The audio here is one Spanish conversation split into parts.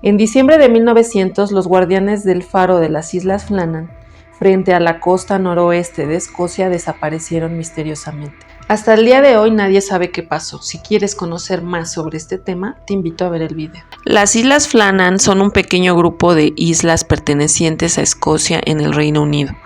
En diciembre de 1900, los guardianes del faro de las Islas Flannan, frente a la costa noroeste de Escocia, desaparecieron misteriosamente. Hasta el día de hoy nadie sabe qué pasó. Si quieres conocer más sobre este tema, te invito a ver el video. Las Islas Flannan son un pequeño grupo de islas pertenecientes a Escocia en el Reino Unido.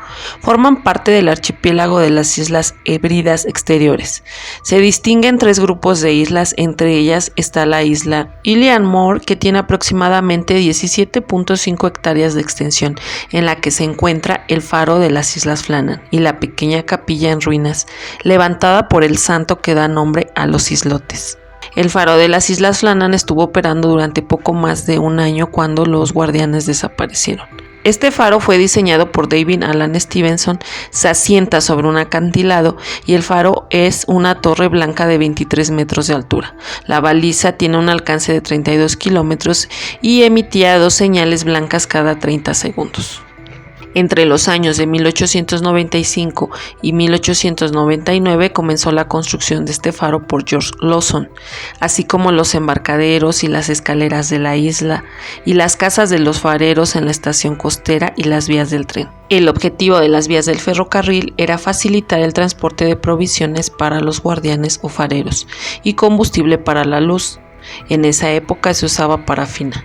Forman parte del archipiélago de las Islas Hébridas Exteriores. Se distinguen 3 grupos de islas, entre ellas está la isla Ilianmore, que tiene aproximadamente 17.5 hectáreas de extensión, en la que se encuentra el faro de las Islas Flannan y la pequeña capilla en ruinas, levantada por el santo que da nombre a los islotes. El faro de las Islas Flannan estuvo operando durante poco más de un año cuando los guardianes desaparecieron. Este faro fue diseñado por David Alan Stevenson, se asienta sobre un acantilado y el faro es una torre blanca de 23 metros de altura. La baliza tiene un alcance de 32 kilómetros y emitía 2 señales blancas cada 30 segundos. Entre los años de 1895 y 1899 comenzó la construcción de este faro por George Lawson, así como los embarcaderos y las escaleras de la isla y las casas de los fareros en la estación costera y las vías del tren. El objetivo de las vías del ferrocarril era facilitar el transporte de provisiones para los guardianes o fareros y combustible para la luz. En esa época se usaba parafina.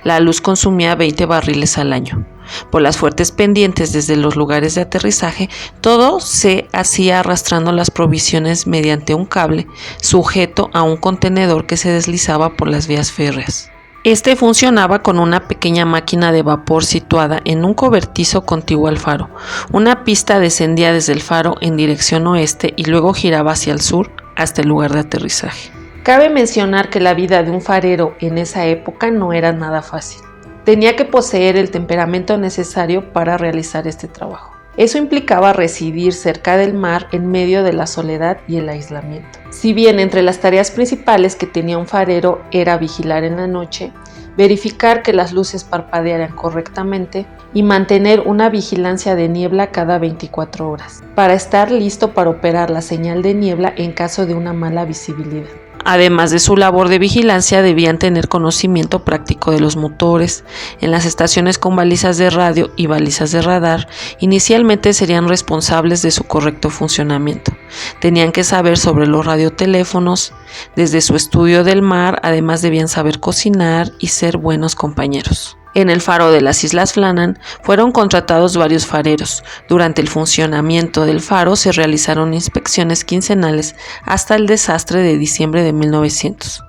La luz consumía 20 barriles al año. Por las fuertes pendientes desde los lugares de aterrizaje, todo se hacía arrastrando las provisiones mediante un cable sujeto a un contenedor que se deslizaba por las vías férreas. Este funcionaba con una pequeña máquina de vapor situada en un cobertizo contiguo al faro. Una pista descendía desde el faro en dirección oeste y luego giraba hacia el sur hasta el lugar de aterrizaje. Cabe mencionar que la vida de un farero en esa época no era nada fácil. Tenía que poseer el temperamento necesario para realizar este trabajo. Eso implicaba residir cerca del mar en medio de la soledad y el aislamiento. Si bien entre las tareas principales que tenía un farero era vigilar en la noche, verificar que las luces parpadearan correctamente y mantener una vigilancia de niebla cada 24 horas, para estar listo para operar la señal de niebla en caso de una mala visibilidad. Además de su labor de vigilancia, debían tener conocimiento práctico de los motores. En las estaciones con balizas de radio y balizas de radar, inicialmente serían responsables de su correcto funcionamiento. Tenían que saber sobre los radioteléfonos. Desde su estudio del mar, además debían saber cocinar y ser buenos compañeros. En el faro de las Islas Flannan fueron contratados varios fareros. Durante el funcionamiento del faro se realizaron inspecciones quincenales hasta el desastre de diciembre de 1900.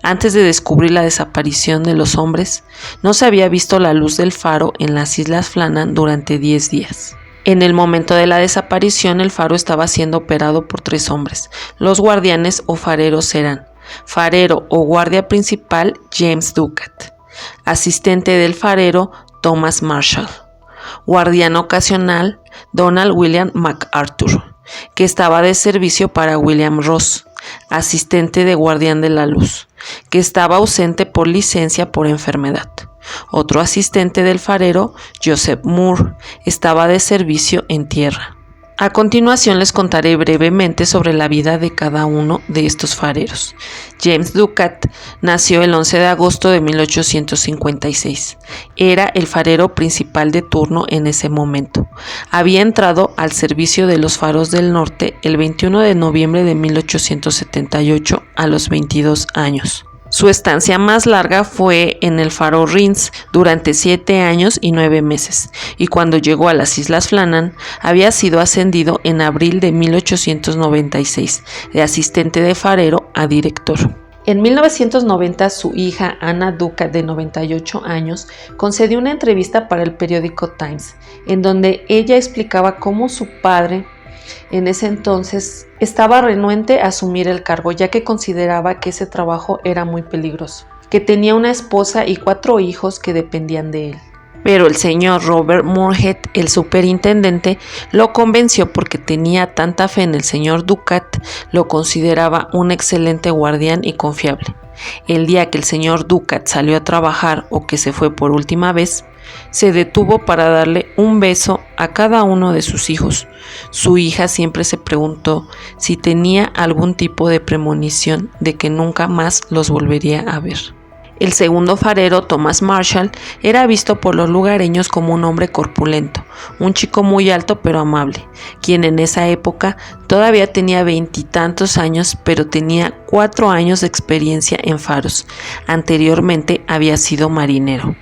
Antes de descubrir la desaparición de los hombres, no se había visto la luz del faro en las Islas Flannan durante 10 días. En el momento de la desaparición, el faro estaba siendo operado por 3 hombres. Los guardianes o fareros eran: farero o guardia principal James Ducat, asistente del farero Thomas Marshall, guardián ocasional Donald William MacArthur, que estaba de servicio para William Ross, asistente de guardián de la luz, que estaba ausente por licencia por enfermedad. Otro asistente del farero, Joseph Moore, estaba de servicio en tierra. A continuación les contaré brevemente sobre la vida de cada uno de estos fareros. James Ducat nació el 11 de agosto de 1856. Era el farero principal de turno en ese momento. Había entrado al servicio de los faros del norte el 21 de noviembre de 1878 a los 22 años. Su estancia más larga fue en el faro Rhinds durante 7 años y 9 meses, y cuando llegó a las Islas Flannan había sido ascendido en abril de 1896, de asistente de farero a director. En 1990, su hija Anna Ducat, de 98 años, concedió una entrevista para el periódico Times, en donde ella explicaba cómo su padre en ese entonces estaba renuente a asumir el cargo, ya que consideraba que ese trabajo era muy peligroso, que tenía una esposa y 4 hijos que dependían de él. Pero el señor Robert Moorhead, el superintendente, lo convenció porque tenía tanta fe en el señor Ducat, lo consideraba un excelente guardián y confiable. El día que el señor Ducat salió a trabajar o que se fue por última vez, se detuvo para darle un beso a cada uno de sus hijos. Su hija siempre se preguntó si tenía algún tipo de premonición de que nunca más los volvería a ver. El segundo farero, Thomas Marshall, era visto por los lugareños como un hombre corpulento, un chico muy alto pero amable, quien en esa época todavía tenía 20 y tantos años, pero tenía 4 años de experiencia en faros. Anteriormente había sido marinero.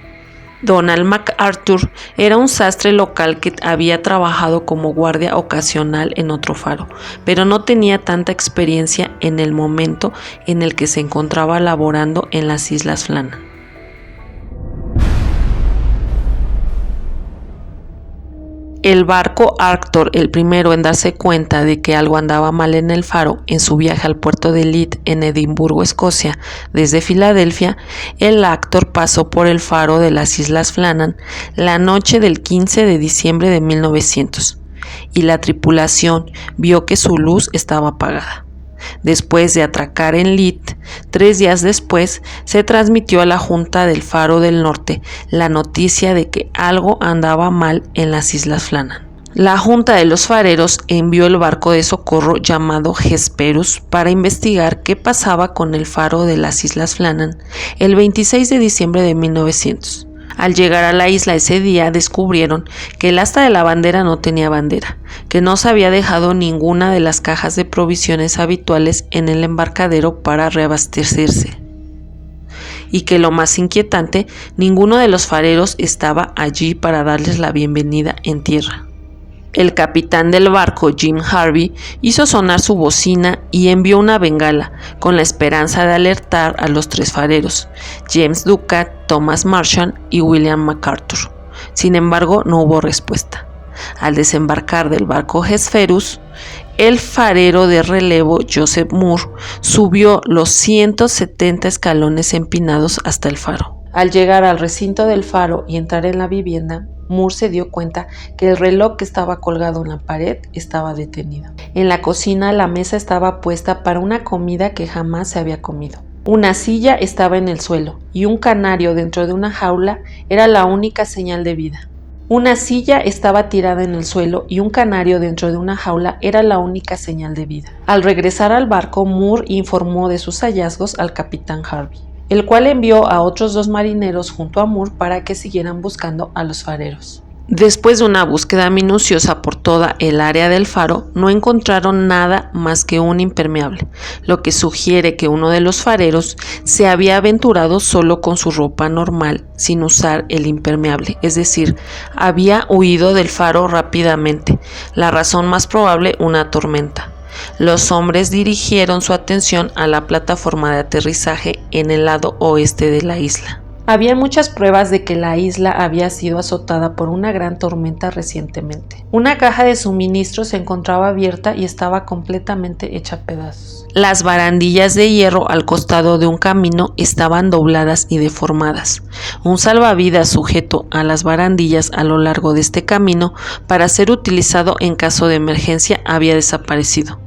Donald MacArthur era un sastre local que había trabajado como guardia ocasional en otro faro, pero no tenía tanta experiencia en el momento en el que se encontraba laborando en las Islas Flannan. El barco Arctur, el primero en darse cuenta de que algo andaba mal en el faro en su viaje al puerto de Leith en Edimburgo, Escocia, desde Filadelfia, el Arctur pasó por el faro de las Islas Flannan la noche del 15 de diciembre de 1900 y la tripulación vio que su luz estaba apagada. Después de atracar en Leith, 3 días después, se transmitió a la Junta del Faro del Norte la noticia de que algo andaba mal en las Islas Flannan. La Junta de los Fareros envió el barco de socorro llamado Hesperus para investigar qué pasaba con el faro de las Islas Flannan el 26 de diciembre de 1900. Al llegar a la isla ese día descubrieron que el asta de la bandera no tenía bandera, que no se había dejado ninguna de las cajas de provisiones habituales en el embarcadero para reabastecerse, y que lo más inquietante, ninguno de los fareros estaba allí para darles la bienvenida en tierra. El capitán del barco, Jim Harvey, hizo sonar su bocina y envió una bengala, con la esperanza de alertar a los 3 fareros, James Ducat, Thomas Marshall y William MacArthur. Sin embargo, no hubo respuesta. Al desembarcar del barco Hesperus, el farero de relevo, Joseph Moore, subió los 170 escalones empinados hasta el faro. Al llegar al recinto del faro y entrar en la vivienda, Moore se dio cuenta que el reloj que estaba colgado en la pared estaba detenido. En la cocina la mesa estaba puesta para una comida que jamás se había comido. Una silla estaba en el suelo y un canario dentro de una jaula era la única señal de vida. Una silla estaba tirada en el suelo y un canario dentro de una jaula era la única señal de vida. Al regresar al barco, Moore informó de sus hallazgos al capitán Harvey, el cual envió a otros 2 marineros junto a Moore para que siguieran buscando a los fareros. Después de una búsqueda minuciosa por toda el área del faro, no encontraron nada más que un impermeable, lo que sugiere que uno de los fareros se había aventurado solo con su ropa normal, sin usar el impermeable, es decir, había huido del faro rápidamente. La razón más probable, una tormenta. Los hombres dirigieron su atención a la plataforma de aterrizaje en el lado oeste de la isla. Había muchas pruebas de que la isla había sido azotada por una gran tormenta recientemente. Una caja de suministros se encontraba abierta y estaba completamente hecha a pedazos. Las barandillas de hierro al costado de un camino estaban dobladas y deformadas. Un salvavidas sujeto a las barandillas a lo largo de este camino para ser utilizado en caso de emergencia había desaparecido.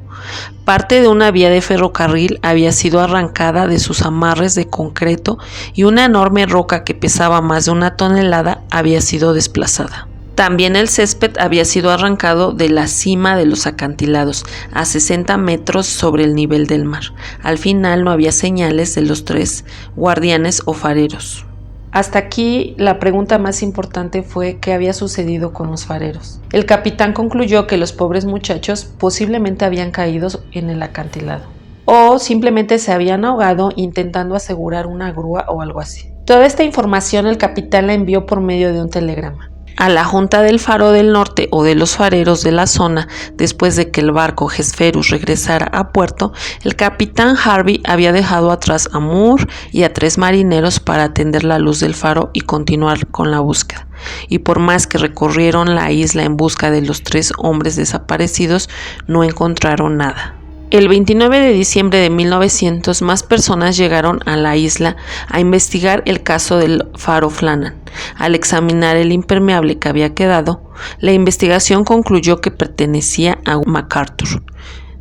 Parte de una vía de ferrocarril había sido arrancada de sus amarres de concreto y una enorme roca que pesaba más de 1 tonelada había sido desplazada. También el césped había sido arrancado de la cima de los acantilados, a 60 metros sobre el nivel del mar. Al final no había señales de los 3 guardianes o fareros. Hasta aquí la pregunta más importante fue qué había sucedido con los fareros. El capitán concluyó que los pobres muchachos posiblemente habían caído en el acantilado o simplemente se habían ahogado intentando asegurar una grúa o algo así. Toda esta información el capitán la envió por medio de un telegrama a la Junta del Faro del Norte o de los fareros de la zona. Después de que el barco Hesperus regresara a puerto, el capitán Harvey había dejado atrás a Moore y a 3 marineros para atender la luz del faro y continuar con la búsqueda. Y por más que recorrieron la isla en busca de los 3 hombres desaparecidos, no encontraron nada. El 29 de diciembre de 1900, más personas llegaron a la isla a investigar el caso del faro Flannan. Al examinar el impermeable que había quedado, la investigación concluyó que pertenecía a MacArthur.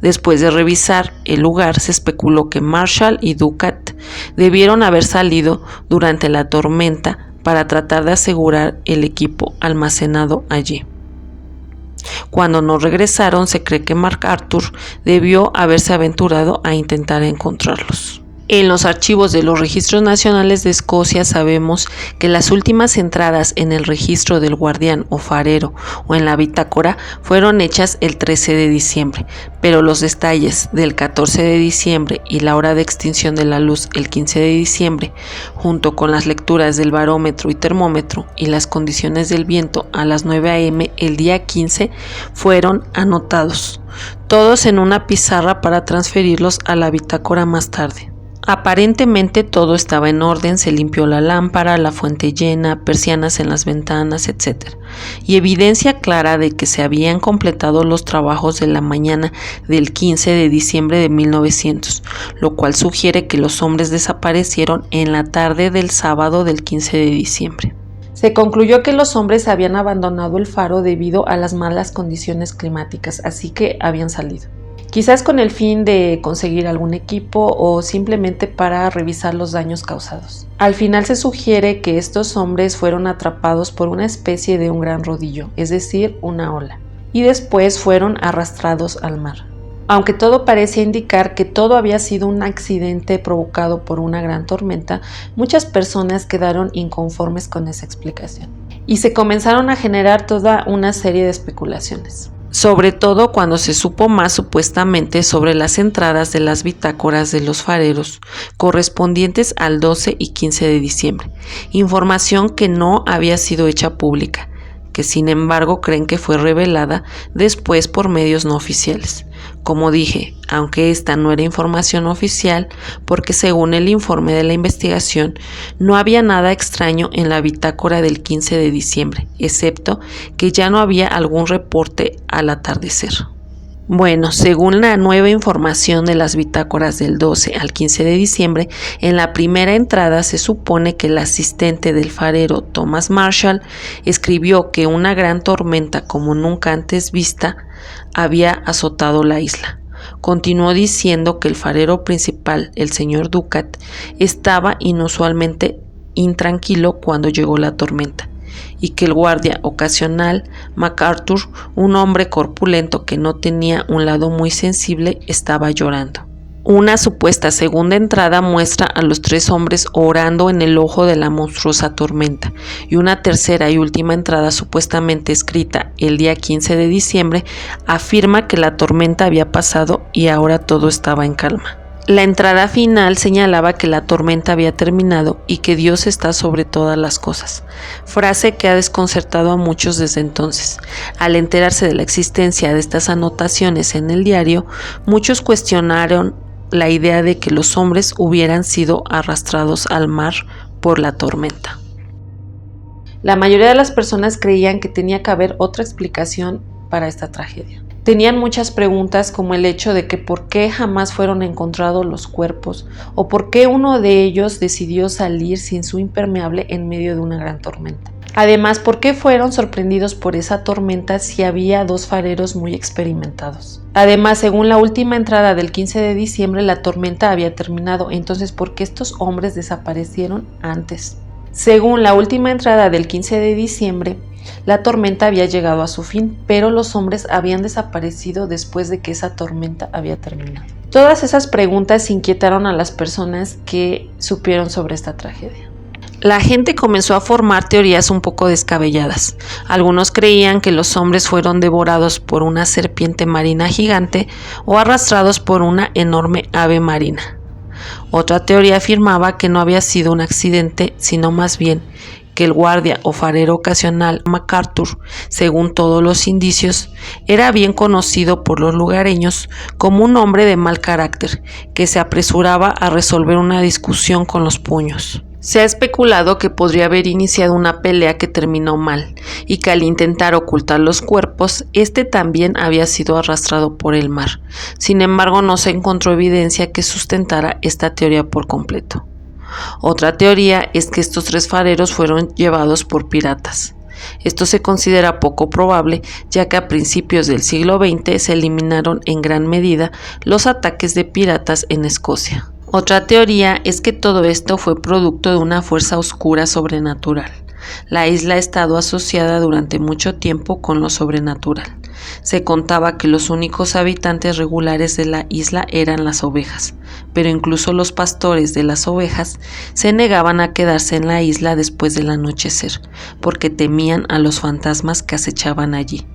Después de revisar el lugar, se especuló que Marshall y Ducat debieron haber salido durante la tormenta para tratar de asegurar el equipo almacenado allí. Cuando no regresaron, se cree que MacArthur debió haberse aventurado a intentar encontrarlos. En los archivos de los registros nacionales de Escocia sabemos que las últimas entradas en el registro del guardián o farero o en la bitácora fueron hechas el 13 de diciembre, pero los detalles del 14 de diciembre y la hora de extinción de la luz el 15 de diciembre, junto con las lecturas del barómetro y termómetro y las condiciones del viento a las 9 a.m. el día 15, fueron anotados, todos en una pizarra para transferirlos a la bitácora más tarde. Aparentemente todo estaba en orden, se limpió la lámpara, la fuente llena, persianas en las ventanas, etc. Y evidencia clara de que se habían completado los trabajos de la mañana del 15 de diciembre de 1900, lo cual sugiere que los hombres desaparecieron en la tarde del sábado del 15 de diciembre. Se concluyó que los hombres habían abandonado el faro debido a las malas condiciones climáticas, así que habían salido. Quizás con el fin de conseguir algún equipo o simplemente para revisar los daños causados. Al final se sugiere que estos hombres fueron atrapados por una especie de un gran rodillo, es decir, una ola, y después fueron arrastrados al mar. Aunque todo parece indicar que todo había sido un accidente provocado por una gran tormenta, muchas personas quedaron inconformes con esa explicación y se comenzaron a generar toda una serie de especulaciones. Sobre todo cuando se supo más supuestamente sobre las entradas de las bitácoras de los fareros correspondientes al 12 y 15 de diciembre, información que no había sido hecha pública, que sin embargo creen que fue revelada después por medios no oficiales. Como dije, aunque esta no era información oficial, porque según el informe de la investigación, no había nada extraño en la bitácora del 15 de diciembre, excepto que ya no había algún reporte al atardecer. Bueno, según la nueva información de las bitácoras del 12 al 15 de diciembre, en la primera entrada se supone que el asistente del farero Thomas Marshall escribió que una gran tormenta como nunca antes vista había azotado la isla. Continuó diciendo que el farero principal, el señor Ducat, estaba inusualmente intranquilo cuando llegó la tormenta, y que el guardia ocasional, MacArthur, un hombre corpulento que no tenía un lado muy sensible, estaba llorando. Una supuesta segunda entrada muestra a los tres hombres orando en el ojo de la monstruosa tormenta, y una tercera y última entrada supuestamente escrita el día 15 de diciembre afirma que la tormenta había pasado y ahora todo estaba en calma. La entrada final señalaba que la tormenta había terminado y que Dios está sobre todas las cosas, frase que ha desconcertado a muchos desde entonces. Al enterarse de la existencia de estas anotaciones en el diario, muchos cuestionaron la idea de que los hombres hubieran sido arrastrados al mar por la tormenta. La mayoría de las personas creían que tenía que haber otra explicación para esta tragedia. Tenían muchas preguntas, como el hecho de que por qué jamás fueron encontrados los cuerpos o por qué uno de ellos decidió salir sin su impermeable en medio de una gran tormenta. Además, ¿por qué fueron sorprendidos por esa tormenta si había dos fareros muy experimentados? Además, según la última entrada del 15 de diciembre, la tormenta había terminado, entonces ¿por qué estos hombres desaparecieron antes? Según la última entrada del 15 de diciembre, la tormenta había llegado a su fin, pero los hombres habían desaparecido después de que esa tormenta había terminado. Todas esas preguntas inquietaron a las personas que supieron sobre esta tragedia. La gente comenzó a formar teorías un poco descabelladas. Algunos creían que los hombres fueron devorados por una serpiente marina gigante o arrastrados por una enorme ave marina. Otra teoría afirmaba que no había sido un accidente, sino más bien que el guardia o farero ocasional MacArthur, según todos los indicios, era bien conocido por los lugareños como un hombre de mal carácter que se apresuraba a resolver una discusión con los puños. Se ha especulado que podría haber iniciado una pelea que terminó mal y que al intentar ocultar los cuerpos, este también había sido arrastrado por el mar. Sin embargo, no se encontró evidencia que sustentara esta teoría por completo. Otra teoría es que estos tres fareros fueron llevados por piratas. Esto se considera poco probable, ya que a principios del siglo XX se eliminaron en gran medida los ataques de piratas en Escocia. Otra teoría es que todo esto fue producto de una fuerza oscura sobrenatural. La isla ha estado asociada durante mucho tiempo con lo sobrenatural. Se contaba que los únicos habitantes regulares de la isla eran las ovejas, pero incluso los pastores de las ovejas se negaban a quedarse en la isla después del anochecer, porque temían a los fantasmas que acechaban allí.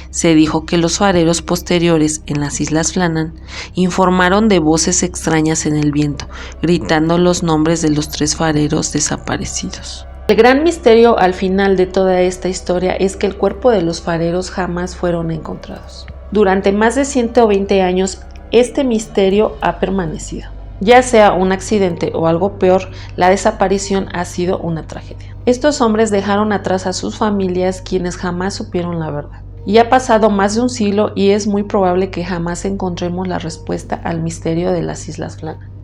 Se dijo que los fareros posteriores en las Islas Flannan informaron de voces extrañas en el viento, gritando los nombres de los 3 fareros desaparecidos. El gran misterio al final de toda esta historia es que el cuerpo de los fareros jamás fueron encontrados. Durante más de 120 años, este misterio ha permanecido. Ya sea un accidente o algo peor, la desaparición ha sido una tragedia. Estos hombres dejaron atrás a sus familias, quienes jamás supieron la verdad. Y ha pasado más de un siglo y es muy probable que jamás encontremos la respuesta al misterio de las Islas Flannan.